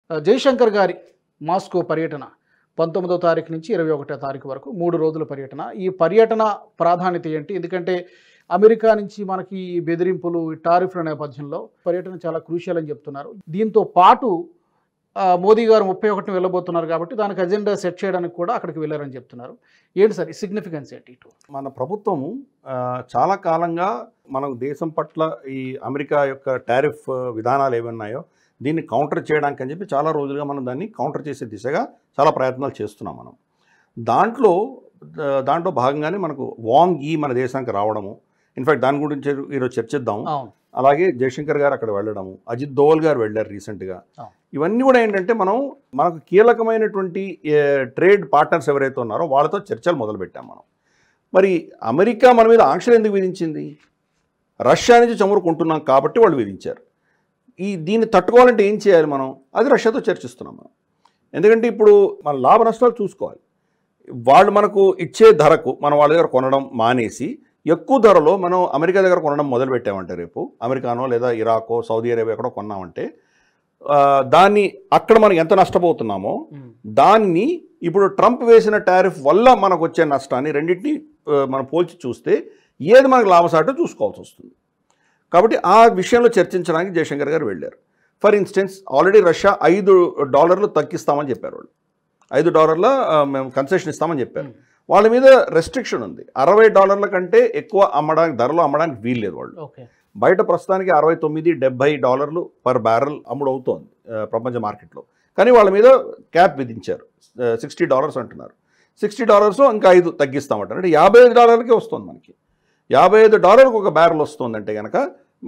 జయశంకర్ గారి మాస్కో పర్యటన 19వ తారీఖు నుంచి 21వ తారీఖు వరకు 3 రోజుల పర్యటన. ఈ పర్యటన ప్రాధాన్యత ఏంటి? ఎందుకంటే అమెరికా నుంచి మనకి ఈ బెదిరింపులు, ఈ టారిఫ్ల నేపథ్యంలో పర్యటన చాలా క్రూషియల్ అని చెప్తున్నారు. దీంతో పాటు మోదీ గారు 31న వెళ్ళబోతున్నారు కాబట్టి దానికి అజెండా సెట్ చేయడానికి కూడా అక్కడికి వెళ్ళారని చెప్తున్నారు. ఏంటి సార్ ఈ సిగ్నిఫికెన్స్ ఏంటి? మన ప్రభుత్వము చాలా కాలంగా మన దేశం పట్ల ఈ అమెరికా యొక్క టారిఫ్ విధానాలు ఏమన్నాయో దీన్ని కౌంటర్ చేయడానికి అని చెప్పి చాలా రోజులుగా మనం దాన్ని కౌంటర్ చేసే దిశగా చాలా ప్రయత్నాలు చేస్తున్నాం మనం. దాంట్లో భాగంగానే మనకు వాంగ్ ఈ మన దేశానికి రావడము, ఇన్ఫ్యాక్ట్ దాని గురించి ఈరోజు చర్చిద్దాము. అలాగే జయశంకర్ గారు అక్కడ వెళ్ళడము, అజిత్ దోవల్ గారు వెళ్ళారు రీసెంట్గా. ఇవన్నీ కూడా ఏంటంటే మనకు కీలకమైనటువంటి ట్రేడ్ పార్ట్నర్స్ ఎవరైతే ఉన్నారో వాళ్ళతో చర్చలు మొదలుపెట్టాం మనం. మరి అమెరికా మన మీద ఆంక్షలు ఎందుకు విధించింది? రష్యా నుంచి చమురు కొంటున్నాం కాబట్టి వాళ్ళు విధించారు. దీన్ని తట్టుకోవాలంటే ఏం చేయాలి మనం? అది రష్యాతో చర్చిస్తున్నాం మనం. ఎందుకంటే ఇప్పుడు మన లాభ నష్టాలు చూసుకోవాలి. వాళ్ళు మనకు ఇచ్చే ధరకు మనం వాళ్ళ దగ్గర కొనడం మానేసి ఎక్కువ ధరలో మనం అమెరికా దగ్గర కొనడం మొదలుపెట్టామంటే, రేపు అమెరికానో లేదా ఇరాకో సౌదీ అరేబియా ఎక్కడో కొన్నామంటే దాన్ని అక్కడ మనం ఎంత నష్టపోతున్నామో దాన్ని ఇప్పుడు ట్రంప్ వేసిన టారిఫ్ వల్ల మనకు వచ్చే నష్టాన్ని రెండింటినీ మనం పోల్చి చూస్తే ఏది మనకు లాభసాటో చూసుకోవాల్సి వస్తుంది. కాబట్టి ఆ విషయంలో చర్చించడానికి జయశంకర్ గారు వెళ్ళారు. ఫర్ ఇన్స్టెన్స్ ఆల్రెడీ రష్యా $5 తగ్గిస్తామని చెప్పారు. వాళ్ళు $5 మేము కన్సెషన్ ఇస్తామని చెప్పారు. వాళ్ళ మీద రెస్ట్రిక్షన్ ఉంది. $60 కంటే ఎక్కువ ధరలో అమ్మడానికి వీల్లేదు. వాళ్ళు బయట ప్రస్తుతానికి $69-70 పర్ బ్యారెల్ అమ్ముడు అవుతోంది ప్రపంచ మార్కెట్లో. కానీ వాళ్ళ మీద క్యాప్ విధించారు. $60 అంటున్నారు. $60 ఇంకా 5 తగ్గిస్తామంటారు. అంటే $55కే వస్తుంది మనకి. $55 ఒక బ్యారెల్ వస్తుందంటే కనుక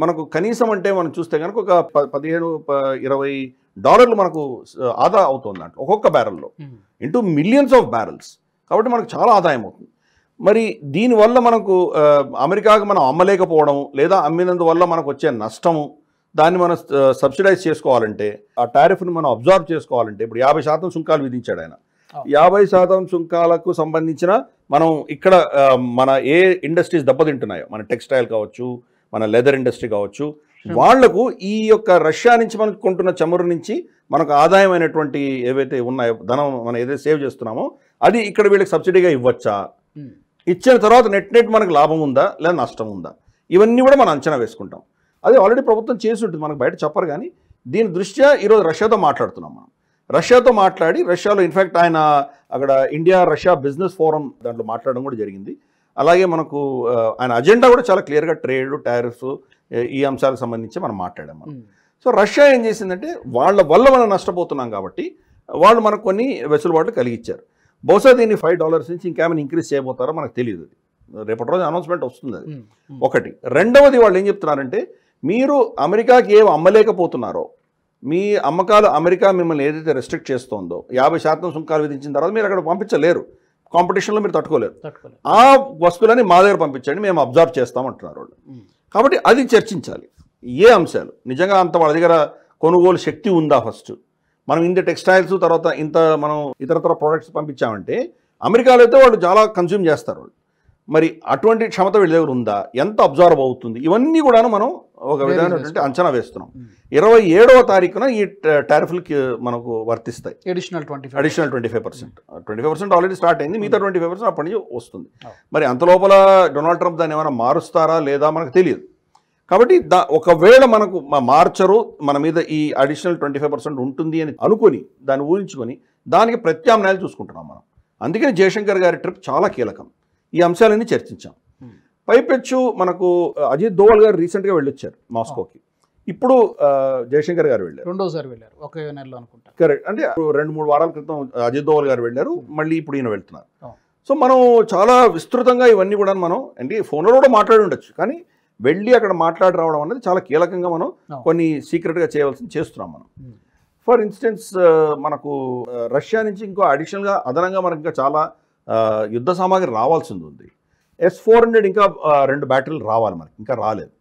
మనకు కనీసం అంటే మనం చూస్తే కనుక ఒక $15-20 మనకు ఆదా అవుతుంది దాంట్లో ఒక్కొక్క బ్యారెల్లో ఇంటూ మిలియన్స్ ఆఫ్ బ్యారెల్స్. కాబట్టి మనకు చాలా ఆదాయం అవుతుంది. మరి దీనివల్ల మనకు అమెరికాకు మనం అమ్మలేకపోవడం లేదా అమ్మినందువల్ల మనకు వచ్చే నష్టము, దాన్ని మనం సబ్సిడైజ్ చేసుకోవాలంటే, ఆ టారిఫ్ని మనం అబ్జార్బ్ చేసుకోవాలంటే ఇప్పుడు 50% సుంకాలు విధించాడు ఆయన. 50% సుంకాలకు సంబంధించిన మనం ఇక్కడ మన ఏ ఇండస్ట్రీస్ దెబ్బతింటున్నాయో, మన టెక్స్టైల్ కావచ్చు, మన లెదర్ ఇండస్ట్రీ కావచ్చు, వాళ్లకు ఈ యొక్క రష్యా నుంచి మనకు కొంటున్న చమురు నుంచి మనకు ఆదాయమైనటువంటి ఏవైతే ఉన్నాయో ధనం మనం ఏదైతే సేవ్ చేస్తున్నామో అది ఇక్కడ వీళ్ళకి సబ్సిడీగా ఇవ్వచ్చా, ఇచ్చిన తర్వాత నెట్ మనకు లాభం ఉందా లేదా నష్టం ఉందా, ఇవన్నీ కూడా మనం అంచనా వేసుకుంటాం. అది ఆల్రెడీ ప్రభుత్వం చేసి ఉంటుంది, మనకు బయట చెప్పరు. కానీ దీని దృష్ట్యా ఈరోజు రష్యాతో మాట్లాడుతున్నాం మనం. రష్యాతో మాట్లాడి రష్యాలో ఇన్ఫ్యాక్ట్ ఆయన అక్కడ ఇండియా రష్యా బిజినెస్ ఫోరం దాంట్లో మాట్లాడడం కూడా జరిగింది. అలాగే మనకు ఆయన అజెండా కూడా చాలా క్లియర్గా ట్రేడ్, టారిఫ్స్, ఈ అంశాలకు సంబంధించి మనం మాట్లాడాం మనం. సో రష్యా ఏం చేసిందంటే వాళ్ళ వల్ల మనం నష్టపోతున్నాం కాబట్టి వాళ్ళు మనకు కొన్ని వెసులుబాట్లు కలిగించారు. బహుశా దీన్ని $5 నుంచి ఇంకేమైనా ఇంక్రీజ్ చేయబోతారో మనకు తెలియదు. రేపటి రోజు అనౌన్స్మెంట్ వస్తుంది అది ఒకటి. రెండవది వాళ్ళు ఏం చెప్తున్నారంటే, మీరు అమెరికాకి ఏమి అమ్మలేకపోతున్నారో, మీ అమ్మకాలు అమెరికా మిమ్మల్ని ఏదైతే రెస్ట్రిక్ట్ చేస్తోందో 50% సుంకాలు విధించిన తర్వాత మీరు అక్కడ పంపించలేరు, కాంపిటీషన్లో మీరు తట్టుకోలేరు. ఆ వస్తువులని మా దగ్గర పంపించండి, మేము అబ్జర్వ్ చేస్తామంటున్నారు వాళ్ళు. కాబట్టి అది చర్చించాలి. ఏ అంశాలు నిజంగా అంత వాళ్ళ దగ్గర కొనుగోలు శక్తి ఉందా? ఫస్ట్ మనం ఇంత టెక్స్టైల్స్ తర్వాత ఇంత మనం ఇతరతర ప్రోడక్ట్స్ పంపించామంటే అమెరికాలో అయితే వాళ్ళు చాలా కన్స్యూమ్ చేస్తారు వాళ్ళు. మరి అటువంటి క్షమత వీళ్ళ దగ్గర ఉందా? ఎంత అబ్జర్వ్ అవుతుంది? ఇవన్నీ కూడా మనం ఒక విధమైనటువంటి అంచనా వేస్తున్నాం. 27వ తారీఖున ఈ టారిఫ్లకి మనకు వర్తిస్తాయి. అడిషనల్ 25%. 25% ఆల్రెడీ స్టార్ట్ అయింది, మిగతా 25% అప్పటి నుంచి వస్తుంది. మరి అంత లోపల డొనాల్డ్ ట్రంప్ దాన్ని ఏమైనా మారుస్తారా లేదా మనకు తెలియదు. కాబట్టి ఒకవేళ మనకు మార్చరు, మన మీద ఈ అడిషనల్ 25% ఉంటుంది అని అనుకొని దాన్ని ఊహించుకొని దానికి ప్రత్యామ్నాయాలు చూసుకుంటున్నాం మనం. అందుకని జయశంకర్ గారి ట్రిప్ చాలా కీలకం. ఈ అంశాలన్నీ చర్చించాం. పైపెచ్చు మనకు అజిత్ దోవల్ గారు రీసెంట్గా వెళ్ళొచ్చారు మాస్కోకి. ఇప్పుడు జయశంకర్ గారు వెళ్ళారు, రెండోసారి వెళ్ళారు, ఒక నెలలో అనుకుంటా. కరెక్ట్. అంటే 2-3 వారాల క్రితం అజిత్ దోవల్ గారు వెళ్ళారు, మళ్ళీ ఇప్పుడు ఈయన వెళ్తున్నారు. సో మనం చాలా విస్తృతంగా ఇవన్నీ కూడా మనం అంటే ఫోన్లో కూడా మాట్లాడి ఉండొచ్చు, కానీ వెళ్ళి అక్కడ మాట్లాడి రావడం అనేది చాలా కీలకంగా మనం కొన్ని సీక్రెట్గా చేస్తున్నాం మనం. ఫర్ ఇన్స్టెన్స్ మనకు రష్యా నుంచి ఇంకో అడిషనల్గా అదనంగా మనకు ఇంకా చాలా యుద్ధ సామాగ్రి రావాల్సింది ఉంది. S-400 ఇంకా 2 బ్యాటరీలు రావాలి, మనకి ఇంకా రాలేదు.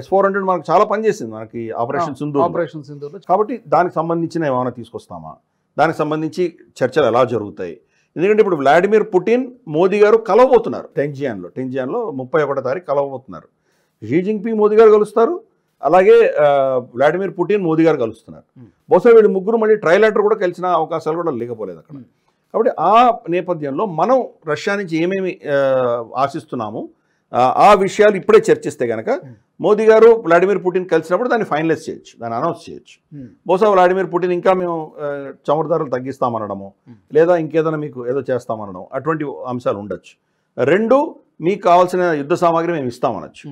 S-400 మనకు చాలా పనిచేసింది మనకి ఆపరేషన్ సింధూర్. కాబట్టి దానికి సంబంధించిన ఏమైనా తీసుకొస్తామా, దానికి సంబంధించి చర్చలు ఎలా జరుగుతాయి? ఎందుకంటే ఇప్పుడు వ్లాడిమిర్ పుటిన్ మోదీ గారు కలవబోతున్నారు టెంజియాన్లో 31వ తారీఖు కలవబోతున్నారు. షీ జిన్పింగ్ మోదీ గారు కలుస్తారు, అలాగే వ్లాడిమిర్ పుటిన్ మోదీ గారు కలుస్తున్నారు. బహుశా వీళ్ళు ముగ్గురు మళ్ళీ ట్రైలేటర్ కూడా కలిసిన అవకాశాలు కూడా లేకపోలేదు అక్కడ. కాబట్టి ఆ నేపథ్యంలో మనం రష్యా నుంచి ఏమేమి ఆశిస్తున్నాము ఆ విషయాలు ఇప్పుడే చర్చిస్తే కనుక మోదీ గారు వ్లాడిమిర్ పుటిన్ కలిసినప్పుడు దాన్ని ఫైనలైజ్ చేయొచ్చు, దాన్ని అనౌన్స్ చేయొచ్చు. బహుశా వ్లాడిమిర్ పుటిన్ ఇంకా మేము చమురు ధరలు తగ్గిస్తామనడము, లేదా ఇంకేదైనా మీకు ఏదో చేస్తామనడం, అటువంటి అంశాలు ఉండొచ్చు. రెండు, మీకు కావాల్సిన యుద్ధ సామాగ్రి మేము ఇస్తామనొచ్చు.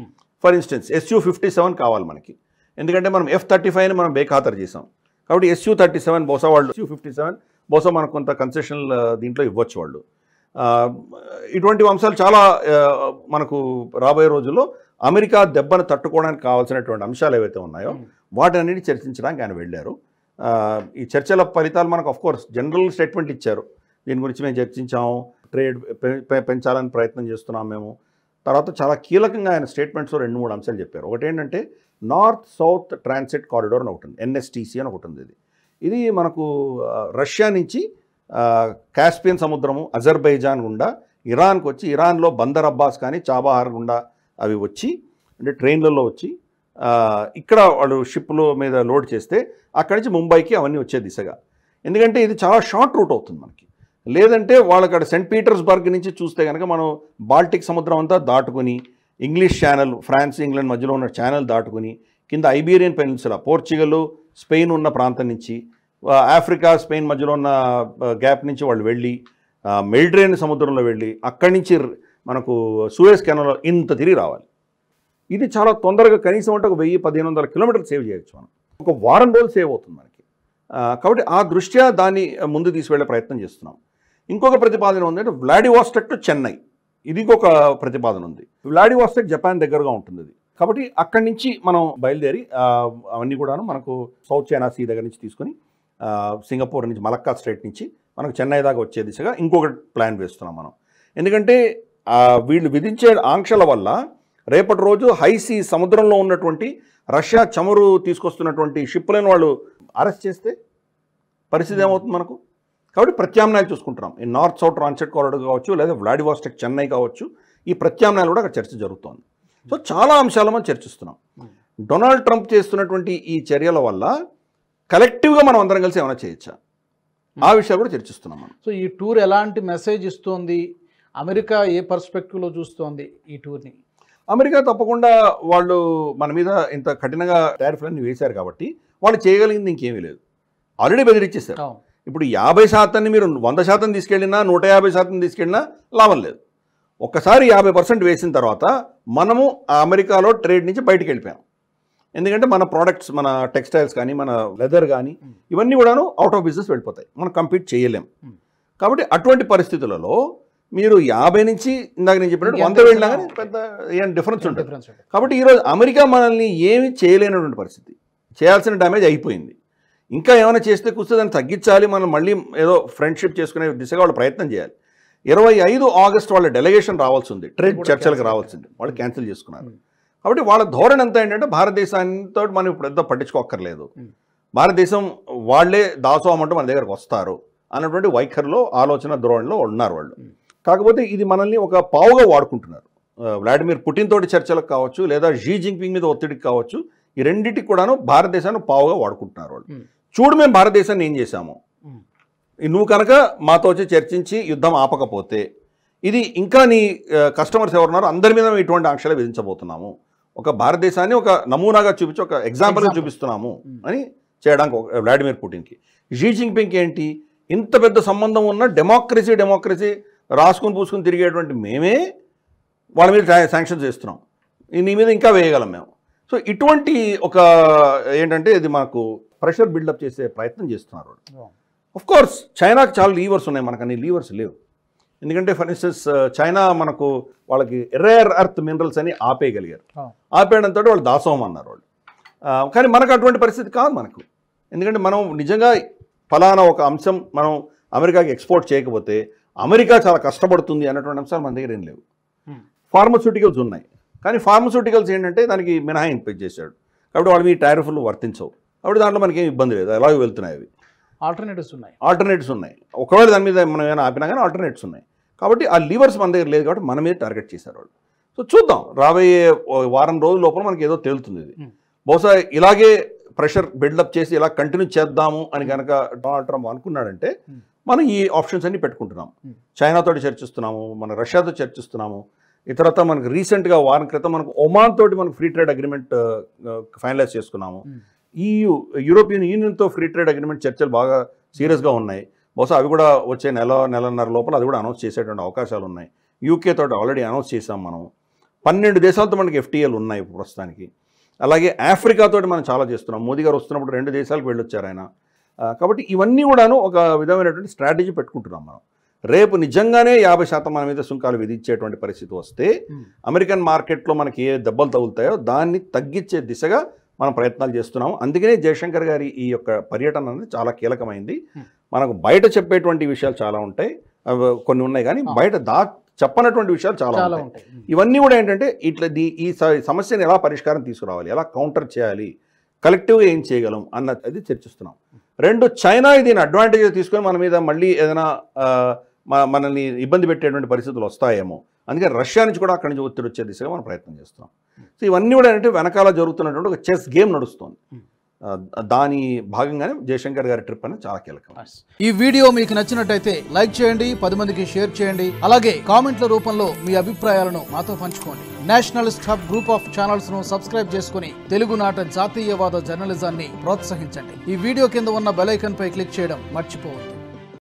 ఫర్ ఇన్స్టెన్స్ Su-57 కావాలి మనకి, ఎందుకంటే మనం F-35ని మనం బేఖాతరు చేసాం. కాబట్టి Su-37 బహుశా వాళ్ళు Su-57 బహుశా మనకు కొంత కన్సెషనల్ దీంట్లో ఇవ్వచ్చు వాళ్ళు. ఇటువంటి అంశాలు చాలా మనకు రాబోయే రోజుల్లో అమెరికా దెబ్బను తట్టుకోవడానికి కావాల్సినటువంటి అంశాలు ఏవైతే ఉన్నాయో వాటన్నిటి చర్చించడానికి ఆయన వెళ్ళారు. ఈ చర్చల ఫలితాలు మనకు ఆఫ్కోర్స్ జనరల్ స్టేట్మెంట్ ఇచ్చారు, దీని గురించి మేము చర్చించాము, ట్రేడ్ పెంచాలని ప్రయత్నం చేస్తున్నాం మేము. తర్వాత చాలా కీలకంగా ఆయన స్టేట్మెంట్స్లో 2-3 అంశాలు చెప్పారు. ఒకటి ఏంటంటే నార్త్ సౌత్ ట్రాన్సిట్ కారిడార్ అని ఒకటి ఉంది, NSTC అని ఒకటి ఉంది. ఇది మనకు రష్యా నుంచి కాస్పియన్ సముద్రము, అజర్బైజాన్ గుండా ఇరాన్కి వచ్చి, ఇరాన్లో బందర్ అబ్బాస్ కానీ చాబహార్ గుండా అవి వచ్చి, అంటే ట్రైన్లలో వచ్చి ఇక్కడ వాళ్ళు షిప్లో మీద లోడ్ చేస్తే అక్కడి నుంచి ముంబైకి అవన్నీ వచ్చే దిశగా. ఎందుకంటే ఇది చాలా షార్ట్ రూట్ అవుతుంది మనకి. లేదంటే వాళ్ళక్కడ సెయింట్ పీటర్స్బర్గ్ నుంచి చూస్తే కనుక మనం బాల్టిక్ సముద్రం అంతా దాటుకుని ఇంగ్లీష్ ఛానల్, ఫ్రాన్స్ ఇంగ్లాండ్ మధ్యలో ఉన్న ఛానల్ దాటుకుని కింద ఐబీరియన్ పెనిన్సులా, పోర్చుగల్ స్పెయిన్ ఉన్న ప్రాంతం నుంచి, ఆఫ్రికా స్పెయిన్ మధ్యలో ఉన్న గ్యాప్ నుంచి వాళ్ళు వెళ్ళి మెడిటరేనియన్ సముద్రంలో వెళ్ళి అక్కడి నుంచి మనకు సూయజ్ కెనాల్లో ఇంత తిరిగి రావాలి. ఇది చాలా తొందరగా కనీసం అంటే ఒక 1000-1500 కిలోమీటర్లు సేవ్ చేయొచ్చు మనం, ఒక వారం రోజులు సేవ్ అవుతుంది మనకి. కాబట్టి ఆ దృష్ట్యా దాన్ని ముందు తీసుకెళ్లే ప్రయత్నం చేస్తున్నాం. ఇంకొక ప్రతిపాదన ఉందంటే వ్లాడివాస్టక్ టు చెన్నై, ఇది ఇంకొక ప్రతిపాదన ఉంది. వ్లాడివాస్టక్ జపాన్ దగ్గరగా ఉంటుంది అది. కాబట్టి అక్కడి నుంచి మనం బయలుదేరి అవన్నీ కూడాను మనకు సౌత్ చైనా సీ దగ్గర నుంచి తీసుకొని సింగపూర్ నుంచి మలక్కా స్ట్రైట్ నుంచి మనకు చెన్నై దాకా వచ్చే దిశగా ఇంకొక ప్లాన్ వేస్తున్నాం మనం. ఎందుకంటే వీళ్ళు విధించే ఆంక్షల వల్ల రేపటి రోజు హైసీ సముద్రంలో ఉన్నటువంటి రష్యా చమురు తీసుకొస్తున్నటువంటి షిప్లను వాళ్ళు అరెస్ట్ చేస్తే పరిస్థితి ఏమవుతుంది మనకు. కాబట్టి ప్రత్యామ్నాయాలు చూసుకుంటున్నాం. ఈ నార్త్ సౌత్ ట్రాన్సిట్ కారిడార్ కావచ్చు, లేదా వ్లాడివాస్టక్ చెన్నై కావచ్చు, ఈ ప్రత్యామ్నాయాలు కూడా అక్కడ చర్చ జరుగుతోంది. సో చాలా అంశాలు మనం చర్చిస్తున్నాం. డొనాల్డ్ ట్రంప్ చేస్తున్నటువంటి ఈ చర్యల వల్ల కలెక్టివ్గా మనం అందరం కలిసి ఏమైనా చేయొచ్చా, ఆ విషయాలు కూడా చర్చిస్తున్నాం మనం. సో ఈ టూర్ ఎలాంటి మెసేజ్ ఇస్తోంది, అమెరికా ఏ పర్స్పెక్టివ్లో చూస్తోంది ఈ టూర్ని? అమెరికా తప్పకుండా వాళ్ళు మన మీద ఇంత కఠినంగా టారిఫ్లన్నీ వేశారు కాబట్టి వాళ్ళు చేయగలిగింది ఇంకేమీ లేదు, ఆల్రెడీ బెదిరించేశారు. ఇప్పుడు 50% మీరు 100% తీసుకెళ్ళినా 150% తీసుకెళ్ళినా లాభం లేదు. ఒక్కసారి 50% వేసిన తర్వాత మనము అమెరికాలో ట్రేడ్ నుంచి బయటికి వెళ్ళిపోయాం. ఎందుకంటే మన ప్రోడక్ట్స్, మన టెక్స్టైల్స్ కానీ, మన లెదర్ కానీ ఇవన్నీ కూడాను అవుట్ ఆఫ్ బిజినెస్ వెళ్ళిపోతాయి, మనం కంపీట్ చేయలేం. కాబట్టి అటువంటి పరిస్థితులలో మీరు 50 నుంచి ఇందాక నేను చెప్పినట్టు 100 వెళ్ళినా కానీ పెద్ద ఏం డిఫరెన్స్ ఉంటుంది. కాబట్టి ఈరోజు అమెరికా మనల్ని ఏమి చేయలేనటువంటి పరిస్థితి, చేయాల్సిన డ్యామేజ్ అయిపోయింది. ఇంకా ఏమైనా చేస్తే కూర్చో దాన్ని తగ్గించాలి, మనం మళ్ళీ ఏదో ఫ్రెండ్షిప్ చేసుకునే దిశగా వాళ్ళు ప్రయత్నం చేయాలి. 25 ఆగస్టు వాళ్ళ డెలిగేషన్ రావాల్సి ఉంది, ట్రేడ్ చర్చలకు రావాల్సింది, వాళ్ళు క్యాన్సిల్ చేసుకున్నారు. కాబట్టి వాళ్ళ ధోరణి అంతా ఏంటంటే భారతదేశాంతో మనం ఇప్పుడు ఎంతో పట్టించుకోక్కర్లేదు, భారతదేశం వాళ్లే దాసోహమంటూ మన దగ్గరకు వస్తారు అన్నటువంటి వైఖరిలో, ఆలోచన ధోరణిలో ఉన్నారు వాళ్ళు. కాకపోతే ఇది మనల్ని ఒక పావుగా వాడుకుంటున్నారు. వ్లాడిమిర్ పుటిన్ తోటి చర్చలకు కావచ్చు, లేదా షీ జిన్పింగ్ మీద ఒత్తిడికి కావచ్చు, ఈ రెండింటికి కూడాను భారతదేశాన్ని పావుగా వాడుకుంటున్నారు వాళ్ళు. చూడు మేము భారతదేశాన్ని ఏం చేశాము, నువ్వు కనుక మాతో వచ్చి చర్చించి యుద్ధం ఆపకపోతే ఇది ఇంకా నీ కస్టమర్స్ ఎవరున్నారో అందరి మీద ఇటువంటి ఆంక్షలు విధించబోతున్నాము, ఒక భారతదేశాన్ని ఒక నమూనాగా చూపించి ఒక ఎగ్జాంపుల్గా చూపిస్తున్నాము అని చేయడానికి వ్లాడిమిర్ పుటిన్కి. షీ జిన్పింగ్కి ఏంటి, ఇంత పెద్ద సంబంధం ఉన్న డెమోక్రసీ రాసుకుని పూసుకుని తిరిగేటువంటి మేమే వాళ్ళ మీద శాంక్షన్స్ చేస్తున్నాం, నీ మీద ఇంకా వేయగలం మేము. సో ఇటువంటి ఒక ఏంటంటే ఇది మాకు ప్రెషర్ బిల్డప్ చేసే ప్రయత్నం చేస్తున్నారు. ఆఫ్ కోర్స్ చైనాకి చాలా లీవర్స్ ఉన్నాయి, మనకు అన్ని లీవర్స్ లేవు. ఎందుకంటే ఫర్ ఇన్స్టెన్స్ చైనా మనకు వాళ్ళకి రేర్ ఎర్త్ మినరల్స్ అని ఆపేయగలిగారు, ఆపేయడంతో వాళ్ళు దాసోహం అన్నారు వాళ్ళు. కానీ మనకు అటువంటి పరిస్థితి కాదు మనకు. ఎందుకంటే మనం నిజంగా ఫలానా ఒక అంశం మనం అమెరికాకి ఎక్స్పోర్ట్ చేయకపోతే అమెరికా చాలా కష్టపడుతుంది అన్నటువంటి అంశాలు మన దగ్గర ఏం లేవు. ఫార్మస్యూటికల్స్ ఉన్నాయి, కానీ ఫార్మస్యూటికల్స్ ఏంటంటే దానికి మినహాయింపు చేశాడు, కాబట్టి వాళ్ళు మీ టారిఫ్లు వర్తించవు. కాబట్టి దాంట్లో మనకేం ఇబ్బంది లేదు, అలాగే వెళ్తున్నాయి. అవి ఆల్టర్నేటివ్స్ ఉన్నాయి. ఒకవేళ దాని మీద మనం ఏమైనా ఆపినా కానీ ఆల్టర్నేటివ్స్ ఉన్నాయి. కాబట్టి ఆ లీవర్స్ మన దగ్గర లేదు కాబట్టి మన మీద టార్గెట్ చేశారు వాళ్ళు. సో చూద్దాం, రాబోయే వారం రోజుల లోపల మనకి ఏదో తేలుతుంది ఇది. బహుశా ఇలాగే ప్రెషర్ బిల్డప్ చేసి ఇలా కంటిన్యూ చేద్దాము అని కనుక డొనాల్డ్ ట్రంప్ అనుకున్నాడంటే మనం ఈ ఆప్షన్స్ అన్ని పెట్టుకుంటున్నాం. చైనాతో చర్చిస్తున్నాము, మన రష్యాతో చర్చిస్తున్నాము, ఇతరత మనకు రీసెంట్గా వారం క్రితం మనకు ఒమాన్ తోటి మనకు ఫ్రీ ట్రేడ్ అగ్రిమెంట్ ఫైనలైజ్ చేసుకున్నాము. యూరోపియన్ యూనియన్తో ఫ్రీ ట్రేడ్ అగ్రిమెంట్ చర్చలు బాగా సీరియస్గా ఉన్నాయి. బహుశా అవి కూడా వచ్చే నెలన్నర లోపల అది కూడా అనౌన్స్ చేసేటువంటి అవకాశాలు ఉన్నాయి. యూకే తోటి ఆల్రెడీ అనౌన్స్ చేసాం మనం. 12 దేశాలతో మనకి FTAలు ఉన్నాయి ప్రస్తుతానికి. అలాగే ఆఫ్రికాతో మనం చాలా చేస్తున్నాం. మోదీ గారు వస్తున్నప్పుడు 2 దేశాలకు వెళ్ళొచ్చారు ఆయన. కాబట్టి ఇవన్నీ కూడాను ఒక విధమైనటువంటి స్ట్రాటజీ పెట్టుకుంటున్నాం మనం. రేపు నిజంగానే 50% మన మీద సుంకాలు విధించేటువంటి పరిస్థితి వస్తే అమెరికన్ మార్కెట్లో మనకి ఏ దెబ్బలు తగులుతాయో దాన్ని తగ్గించే దిశగా మనం ప్రయత్నాలు చేస్తున్నాము. అందుకనే జయశంకర్ గారి ఈ యొక్క పర్యటన అనేది చాలా కీలకమైంది. మనకు బయట చెప్పేటువంటి విషయాలు చాలా ఉంటాయి, కొన్ని ఉన్నాయి, కానీ బయట చెప్పనటువంటి విషయాలు చాలా ఉంటాయి. ఇవన్నీ కూడా ఏంటంటే ఇట్లా ఈ సమస్యను ఎలా పరిష్కారం తీసుకురావాలి, ఎలా కౌంటర్ చేయాలి, కలెక్టివ్గా ఏం చేయగలం అన్నది చర్చిస్తున్నాం. 2, చైనా దీని అడ్వాంటేజ్ తీసుకొని మన మీద మళ్ళీ ఏదైనా మనల్ని ఇబ్బంది పెట్టేటువంటి పరిస్థితులు వస్తాయేమో, అందుకని రష్యా నుంచి కూడా అక్కడి నుంచి ఒత్తిడి వచ్చే దిశగా మనం ప్రయత్నం చేస్తున్నాం. సో ఇవన్నీ కూడా ఏంటంటే వెనకాల జరుగుతున్నటువంటి ఒక చెస్ గేమ్ నడుస్తుంది. దాని భాగంగానే జయశంకర్ గారి ట్రిప్ అనేది చాలా కీలకం. ఈ వీడియో మీకు నచ్చినట్టయితే లైక్ చేయండి, 10 మందికి షేర్ చేయండి, అలాగే కామెంట్ల రూపంలో మీ అభిప్రాయాలను మాతో పంచుకోండి. Nationalist hub group of channels ను సబ్స్క్రైబ్ చేసుకుని తెలుగునాట జాతీయవాద జర్నలిజాన్ని ప్రోత్సహించండి. ఈ వీడియో కింద ఉన్న బెల్ ఐకాన్ పై క్లిక్ చేయడం మర్చిపోవద్దు.